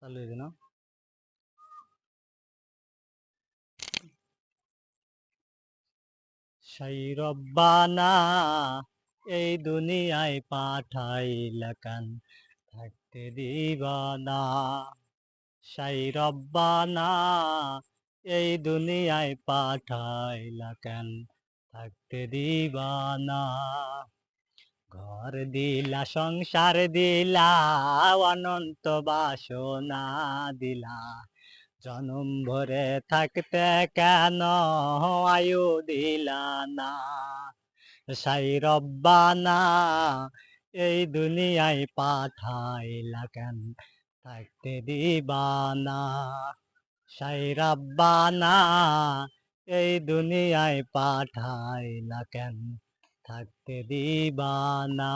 চালু হয়েছে না? সেই রব্বানা এই দুনিয়ায় পাঠাইলা কেন থাকতে দিবানা। সেই রব্বানা এই দুনিয়ায় পাঠাইলা কেন থাকতে দিবানা। ঘর দিলা সংসার দিলা অনন্ত বাসনা দিলা, জনম ভরে থাকতে কেন আয়ু দিলা না। সাই রব্বানা এই দুনিয়ায় পাঠাইলা কেন থাকতে দিবানা। সাই রব্বানা এই দুনিয়ায় পাঠাইলা কেন থাকতে দিবানা।